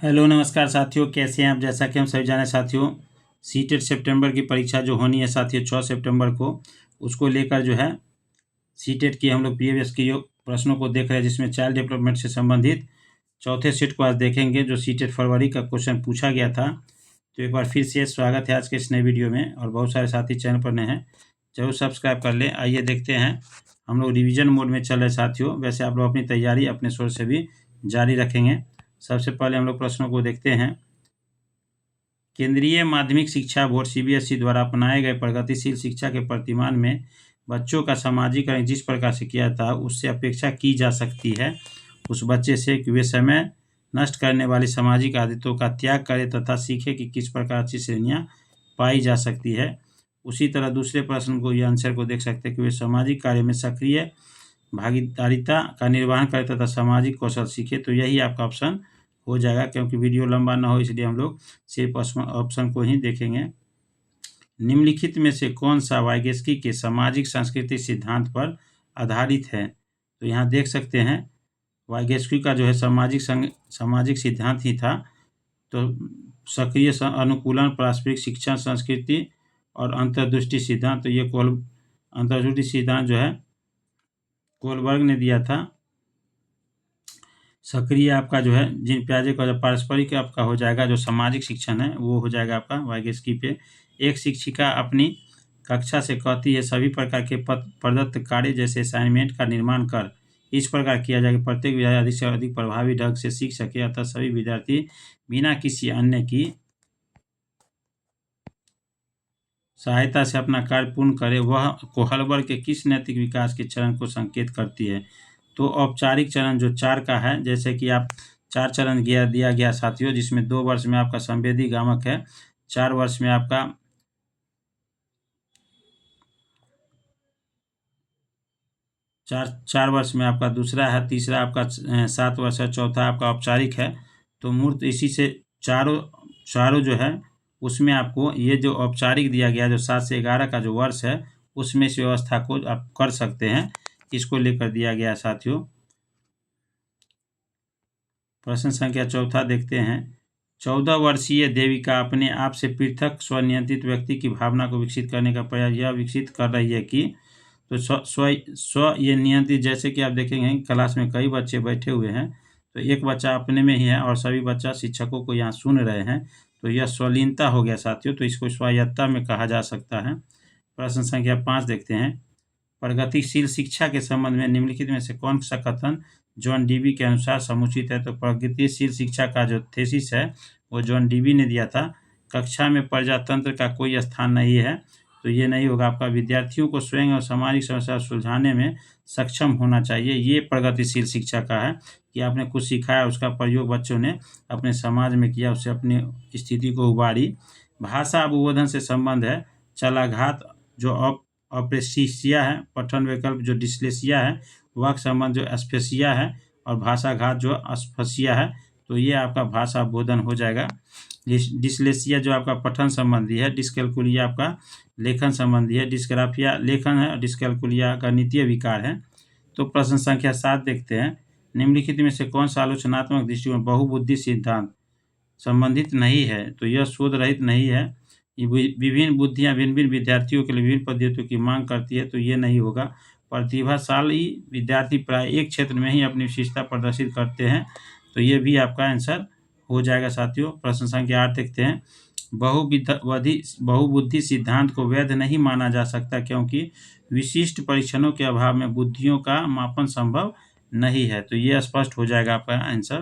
Hello नमस्कार साथियों, कैसे हैं आप। जैसा कि हम सभी जाने साथियों, सीटेट सितंबर की परीक्षा जो होनी है साथियों 6 सितंबर को, उसको लेकर जो है सीटेट की हम लोग प्रीवियस की प्रश्नों को देख रहे हैं, जिसमें चाइल्ड डेवलपमेंट से संबंधित चौथे सेट को आज देखेंगे, जो सीटेट फरवरी का क्वेश्चन पूछा गया था। तो एक बार फिर से स्वागत है आज के इस नए वीडियो में, और बहुत सारे साथी चैनल पर नए हैं, जरूर सब्सक्राइब कर लें। आइए देखते हैं, हम लोग रिवीजन मोड में चल रहे साथियों। वैसे आप लोग अपनी तैयारी अपने सोर्स से भी जारी रखेंगे। सबसे पहले हम लोग प्रश्नों को देखते हैं। केंद्रीय माध्यमिक शिक्षा बोर्ड सीबीएसई द्वारा अपनाए गए प्रगतिशील शिक्षा के प्रतिमान में बच्चों का सामाजिकरण जिस प्रकार से किया था, उससे अपेक्षा की जा सकती है उस बच्चे से कि वे समय नष्ट करने वाली सामाजिक आदतों का त्याग करे तथा सीखे कि किस प्रकार की श्रेणियाँ पाई जा सकती है। उसी तरह दूसरे प्रश्न को, ये आंसर को देख सकते हैं कि वे सामाजिक कार्य में सक्रिय भागीदारिता का निर्वहन करे तथा सामाजिक कौशल सीखे। तो यही आपका ऑप्शन हो जाएगा। क्योंकि वीडियो लंबा ना हो, इसलिए हम लोग सिर्फ ऑप्शन को ही देखेंगे। निम्नलिखित में से कौन सा वाइगेस्की के सामाजिक सांस्कृतिक सिद्धांत पर आधारित है। तो यहाँ देख सकते हैं, वाइगेस्की का जो है सामाजिक सिद्धांत ही था। तो सक्रिय अनुकूलन, पारस्परिक शिक्षण, संस्कृति और अंतर्दृष्टि सिद्धांत। तो ये अंतर्दृष्टि सिद्धांत जो है कोलबर्ग ने दिया था। सक्रिय आपका जो है जिन प्याजे का, पारस्परिक आपका हो जाएगा, जो सामाजिक शिक्षण है वो हो जाएगा आपका वाइगेस्की पे। एक शिक्षिका अपनी कक्षा से कहती है, सभी प्रकार के प्रदत्त कार्य जैसे असाइनमेंट का निर्माण कर इस प्रकार किया जाए कि प्रत्येक विद्यार्थी अधिक से अधिक प्रभावी ढंग से सीख सके, अतः सभी विद्यार्थी बिना किसी अन्य की सहायता से अपना कार्य पूर्ण करे। वह कोहलबर्ग के किस नैतिक विकास के चरण को संकेत करती है। तो औपचारिक चरण जो 4 का है, जैसे कि आप 4 चरण दिया गया साथियों, जिसमें 2 वर्ष में आपका संवेदी गामक है, 4 वर्ष में आपका 4 वर्ष में आपका दूसरा है, तीसरा आपका 7 वर्ष है, चौथा आपका औपचारिक है। तो मूर्त इसी से चारों जो है, उसमें आपको ये जो औपचारिक दिया गया, जो 7 से 11 का जो वर्ष है, उसमें इस व्यवस्था को आप कर सकते हैं। इसको लेकर दिया गया साथियों। प्रश्न संख्या 4 देखते हैं। 14 वर्षीय देविका अपने आप से पृथक स्वनियंत्रित व्यक्ति की भावना को विकसित करने का प्रयास यह विकसित कर रही है कि, तो स्व ये नियंत्रित, जैसे कि आप देखेंगे क्लास में कई बच्चे बैठे हुए हैं, तो एक बच्चा अपने में ही है और सभी बच्चा शिक्षकों को यहाँ सुन रहे हैं। तो यह स्वलीनता हो गया साथियों। तो इसको स्वायत्तता में कहा जा सकता है। प्रश्न संख्या 5 देखते हैं। प्रगतिशील शिक्षा के संबंध में निम्नलिखित में से कौन सा कथन जॉन डीबी के अनुसार समुचित है। तो प्रगतिशील शिक्षा का जो थीसिस है वो जॉन डीबी ने दिया था। कक्षा में प्रजातंत्र का कोई स्थान नहीं है। तो ये नहीं होगा आपका। विद्यार्थियों को स्वयं और सामाजिक समस्या सुलझाने में सक्षम होना चाहिए। ये प्रगतिशील शिक्षा का है कि आपने कुछ सिखाया, उसका प्रयोग बच्चों ने अपने समाज में किया, उससे अपनी स्थिति को उबारी। भाषा अवबोधन से संबंध है। चलाघात जो अप्रेसिया है, पठन विकल्प जो डिस्लेसिया है, वाक संबंध जो एस्फेसिया है, और भाषाघात जो अस्फसिया है। तो ये आपका भाषा बोधन हो जाएगा। डिस्लेसिया जो आपका पठन संबंधी है, डिस्कैलकुलिया आपका लेखन संबंधी है, डिस्ग्राफिया लेखन है, और डिस्कैलकुलिया गणितीय विकार है। तो प्रश्न संख्या 7 देखते हैं। निम्नलिखित में से कौन सा आलोचनात्मक दृष्टिकोण बहुबुद्धि सिद्धांत संबंधित नहीं है। तो यह शोध रहित नहीं है। विभिन्न बुद्धियाँ भिन्न विद्यार्थियों के लिए विभिन्न पद्धतियों की मांग करती है। तो ये नहीं होगा। प्रतिभाशाली विद्यार्थी प्राय एक क्षेत्र में ही अपनी विशेषता प्रदर्शित करते हैं। तो ये भी आपका आंसर हो जाएगा साथियों। प्रश्न संख्या 8 देखते हैं। बहुबुद्धि सिद्धांत को वैध नहीं माना जा सकता, क्योंकि विशिष्ट परीक्षणों के अभाव में बुद्धियों का मापन संभव नहीं है। तो ये स्पष्ट हो जाएगा आपका आंसर।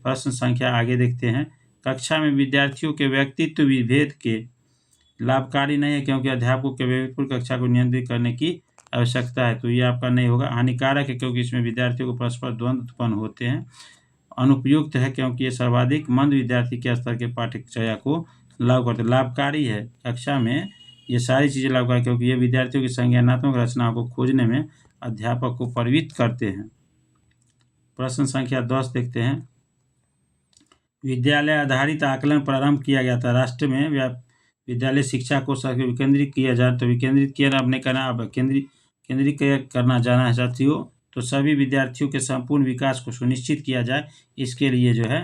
प्रश्न संख्या आगे देखते हैं। कक्षा में विद्यार्थियों के व्यक्तित्व विभेद के लाभकारी नहीं है, क्योंकि अध्यापकों के विवेकपूर्ण कक्षा को नियंत्रित करने की आवश्यकता है। तो ये आपका नहीं होगा। हानिकारक है, क्योंकि इसमें विद्यार्थियों को परस्पर द्वंद्व उत्पन्न होते हैं। अनुपयुक्त है, क्योंकि ये सर्वाधिक मंद विद्यार्थी के स्तर के पाठ्यचर्या को लागू करते हैं। लाभकारी है, कक्षा में ये सारी चीज़ें लाभकारी, क्योंकि ये विद्यार्थियों की संज्ञानात्मक रचनाओं को खोजने में अध्यापक को प्रवृत्त करते हैं। प्रश्न संख्या 10 देखते हैं। विद्यालय आधारित आकलन प्रारंभ किया गया था। राष्ट्र में विद्यालय शिक्षा को विकेंद्रित किया जाए, तो विकेंद्रित किया आपने करना, अब केंद्रित करना जाना है साथियों। तो सभी विद्यार्थियों के संपूर्ण विकास को सुनिश्चित किया जाए, इसके लिए जो है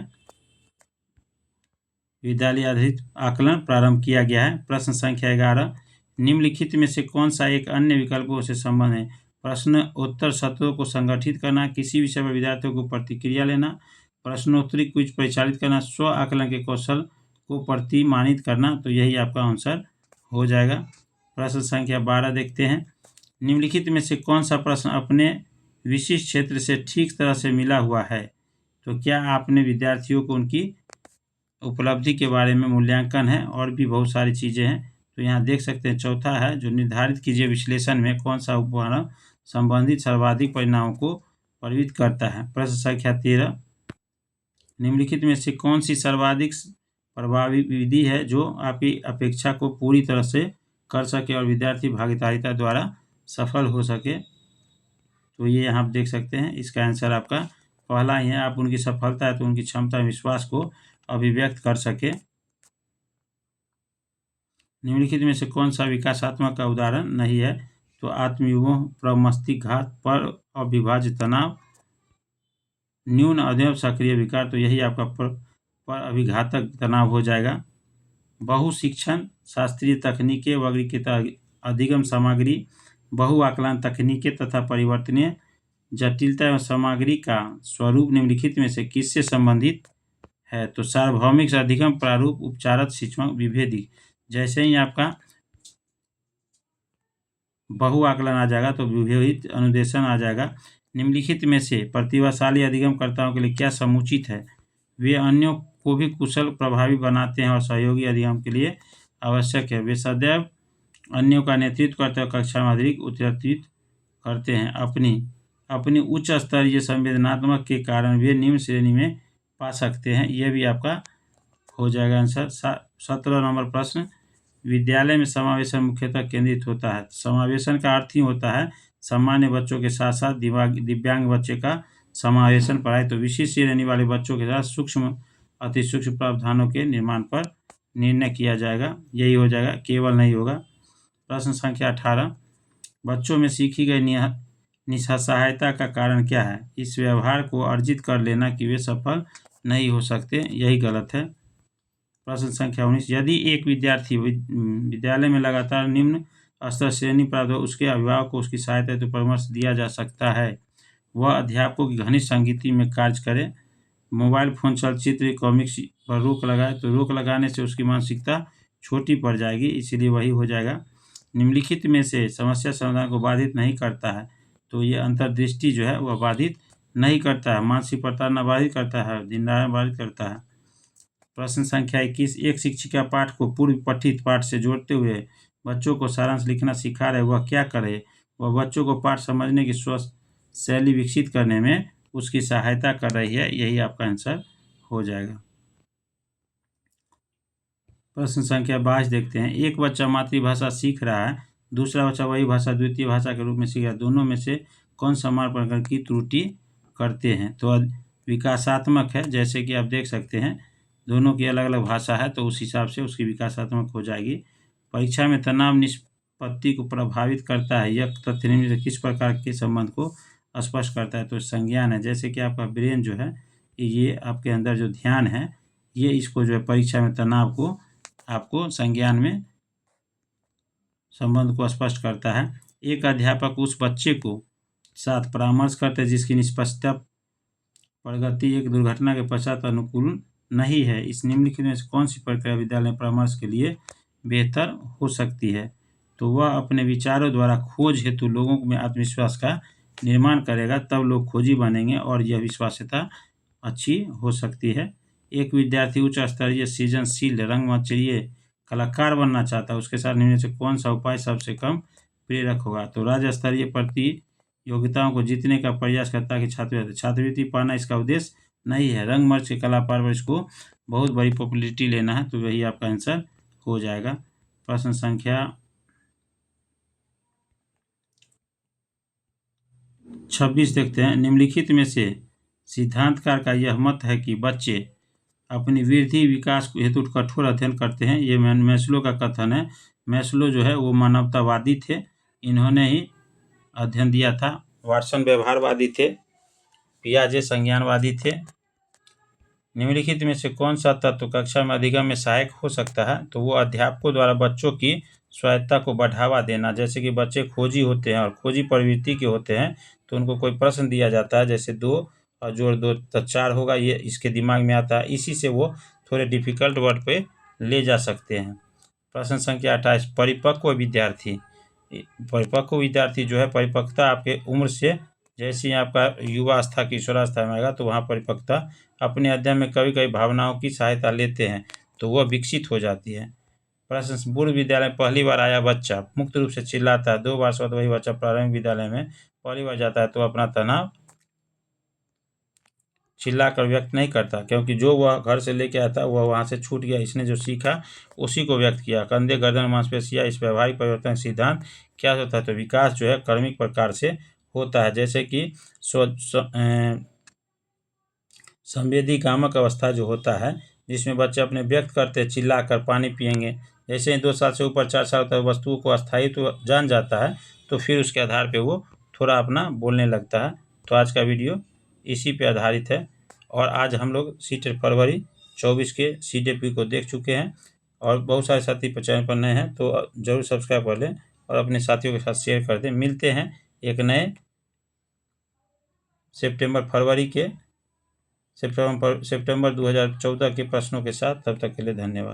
विद्यालय आधारित आकलन प्रारंभ किया गया है। प्रश्न संख्या 11, निम्नलिखित में से कौन सा एक अन्य विकल्पों से संबंध है? प्रश्नोत्तर सत्रों को संगठित करना, किसी विषय पर विद्यार्थियों को प्रतिक्रिया लेना, प्रश्नोत्तरी क्विज परिचालित करना, स्व आकलन के कौशल को प्रतिमानित करना। तो यही आपका आंसर हो जाएगा। प्रश्न संख्या 12 देखते हैं, निम्नलिखित में से कौन सा प्रश्न अपने विशिष्ट क्षेत्र से ठीक तरह से मिला हुआ है? तो क्या आपने विद्यार्थियों को उनकी उपलब्धि के बारे में मूल्यांकन है और भी बहुत सारी चीज़ें हैं। तो यहाँ देख सकते हैं चौथा है, जो निर्धारित कीजिए विश्लेषण में कौन सा उपकरण संबंधित सर्वाधिक परिणामों को प्रभावित करता है। प्रश्न संख्या 13, निम्नलिखित में से कौन सी सर्वाधिक प्रभावी विधि है जो आपकी अपेक्षा को पूरी तरह से कर सके और विद्यार्थी भागीदारिता द्वारा सफल हो सके? तो ये यहाँ आप देख सकते हैं, इसका आंसर आपका पहला ही है। आप उनकी सफलता है तो उनकी क्षमता विश्वास को अभिव्यक्त कर सके। निम्नलिखित में से कौन सा विकासात्मक का उदाहरण नहीं है? तो आत्मविमोह, प्रमस्तिघात, पर अविभाज्य तनाव, न्यून अध्ययन सक्रिय विकार। तो यही आपका पर अभिघातक तनाव हो जाएगा। बहुशिक्षण, शास्त्रीय तकनीकें, वर्गीकृत अधिगम सामग्री, बहुआकलन तकनीकें तथा परिवर्तनीय जटिलता एवं सामग्री का स्वरूप निम्नलिखित में से किससे संबंधित है? तो सार्वभौमिक अधिगम प्रारूप, उपचारक, शिक्षण, विभेदी। जैसे ही आपका बहुआकलन आ जाएगा तो विभेदित अनुदेशन आ जाएगा। निम्नलिखित में से प्रतिभाशाली अधिगमकर्ताओं के लिए क्या समुचित है? वे अन्यों को भी कुशल प्रभावी बनाते हैं और सहयोगी अधिगम के लिए आवश्यक है। वे सदैव अन्यों का नेतृत्व करते हैं, कक्षा में अधिक उत्तरदायित्व करते हैं। अपनी उच्च स्तरीय संवेदनात्मक के कारण वे निम्न श्रेणी में पा सकते हैं। यह भी आपका हो जाएगा आंसर। 17 नंबर प्रश्न, विद्यालय में समावेशन मुख्यतः केंद्रित होता है। समावेशन का अर्थ ही होता है सामान्य बच्चों के साथ साथ दिव्यांग बच्चे का समावेशन पढ़ाई। तो विशिष्ट श्रेणी वाले बच्चों के साथ सूक्ष्म अति सूक्ष्म प्रावधानों के निर्माण पर निर्णय किया जाएगा। यही हो जाएगा, केवल नहीं होगा। प्रश्न संख्या 18, बच्चों में सीखी गई निस्सहायता का कारण क्या है? इस व्यवहार को अर्जित कर लेना कि वे सफल नहीं हो सकते, यही गलत है। प्रश्न संख्या 19, यदि एक विद्यार्थी विद्यालय में लगातार निम्न स्तर श्रेणी प्राप्त हो, उसके अभिभावक को उसकी सहायता हेतु परामर्श दिया जा सकता है। वह अध्यापकों की घनिष्ठ संगति में कार्य करे, मोबाइल फोन, चलचित्र, कॉमिक्स पर रोक लगाए। तो रोक लगाने से उसकी मानसिकता छोटी पड़ जाएगी, इसीलिए वही हो जाएगा। निम्नलिखित में से समस्या समाधान को बाधित नहीं करता है। तो ये अंतर्दृष्टि जो है वह बाधित नहीं करता है, मानसिक प्रताड़ना बाधित करता है, दिनदार बाधित करता है। प्रश्न संख्या 21, एक शिक्षिका पाठ को पूर्व पठित पाठ से जोड़ते हुए बच्चों को सारांश लिखना सिखा रहे, वह क्या करे? वह बच्चों को पाठ समझने की स्वस्थ शैली विकसित करने में उसकी सहायता कर रही है, यही आपका आंसर हो जाएगा। प्रश्न संख्या 22 देखते हैं, एक बच्चा मातृभाषा सीख रहा है, दूसरा बच्चा वही भाषा द्वितीय भाषा के रूप में सीख रहा है, दोनों में से कौन समान प्रकार की त्रुटि करते हैं? तो विकासात्मक है, जैसे कि आप देख सकते हैं दोनों की अलग अलग भाषा है तो उस हिसाब से उसकी विकासात्मक हो जाएगी। परीक्षा में तनाव निष्पत्ति को प्रभावित करता है, यह तथ्य निम्न से किस प्रकार के संबंध को स्पष्ट करता है? तो संज्ञान है, जैसे कि आपका ब्रेन जो है, ये आपके अंदर जो ध्यान है, ये इसको जो है परीक्षा में तनाव को आपको संज्ञान में संबंध को स्पष्ट करता है। एक अध्यापक उस बच्चे को साथ परामर्श करते हैं जिसकी निष्पक्षता प्रगति एक दुर्घटना के पश्चात अनुकूल नहीं है। इस निम्नलिखित में से कौन सी प्रक्रिया विद्यालय परामर्श के लिए बेहतर हो सकती है? तो वह अपने विचारों द्वारा खोज हेतु लोगों में आत्मविश्वास का निर्माण करेगा, तब लोग खोजी बनेंगे और यह विश्वास्यता अच्छी हो सकती है। एक विद्यार्थी उच्च स्तरीय सृजनशील रंगमंचीय कलाकार बनना चाहता है, उसके साथ निम्न से कौन सा उपाय सबसे कम प्रेरक होगा? तो राज्य स्तरीय प्रतियोगिताओं को जीतने का प्रयास करता है कि छात्रवृत्ति पाना इसका उद्देश्य नहीं है। रंगमंच के कला परवरिश को बहुत बड़ी पॉपुलैरिटी लेना है, तो वही आपका आंसर हो जाएगा। प्रश्न संख्या 26 देखते हैं, निम्नलिखित में से सिद्धांतकार का यह मत है कि बच्चे अपनी वृद्धि विकास हेतु कठोर अध्ययन करते हैं। ये मैस्लो का कथन है। मैस्लो जो है वो मानवतावादी थे, इन्होंने ही अध्ययन दिया था। वाटसन व्यवहारवादी थे, पियाजे संज्ञानवादी थे। निम्नलिखित में से कौन सा तत्व कक्षा में अधिगम में सहायक हो सकता है? तो वो अध्यापकों द्वारा बच्चों की स्वायत्तता को बढ़ावा देना। जैसे कि बच्चे खोजी होते हैं और खोजी प्रवृत्ति के होते हैं, तो उनको कोई प्रश्न दिया जाता है, जैसे 2 और जोड़ 2 तो 4 होगा, ये इसके दिमाग में आता है। इसी से वो थोड़े डिफिकल्ट वर्ड पे ले जा सकते हैं। प्रश्न संख्या 28, परिपक्व विद्यार्थी। परिपक्व विद्यार्थी जो है, परिपक्वता आपके उम्र से जैसे ही आपका युवावस्था किशोरावस्था में आएगा, तो वहाँ परिपक्वता अपने अध्ययन में कभी कभी भावनाओं की सहायता लेते हैं, तो वह विकसित हो जाती है। प्रश्न, पूर्व विद्यालय में पहली बार आया बच्चा मुक्त रूप से चिल्लाता है, 2 बार स्वतः वही बच्चा प्रारंभिक विद्यालय में पहली बार जाता है तो अपना तनाव चिल्लाकर व्यक्त नहीं करता, क्योंकि जो वह घर से लेके आता वह वहाँ से छूट गया। इसने जो सीखा उसी को व्यक्त किया। कंधे, गर्दन, मांसपेशियाँ, इस व्यवहारिक परिवर्तन सिद्धांत क्या होता है? तो विकास जो है क्रमिक प्रकार से होता है। जैसे कि संवेदी कामक अवस्था जो होता है, जिसमें बच्चे अपने व्यक्त करते चिल्ला कर पानी पिएंगे। जैसे ही 2 साल से ऊपर 4 साल तक वस्तुओं को अस्थायित्व तो जान जाता है, तो फिर उसके आधार पे वो थोड़ा अपना बोलने लगता है। तो आज का वीडियो इसी पे आधारित है। और आज हम लोग सीटेट फरवरी 24 के CTET को देख चुके हैं। और बहुत सारे साथी चैनल पर नए हैं तो ज़रूर सब्सक्राइब कर लें और अपने साथियों के साथ शेयर कर दें। मिलते हैं एक नए सितंबर 2014 के प्रश्नों के साथ। तब तक के लिए धन्यवाद।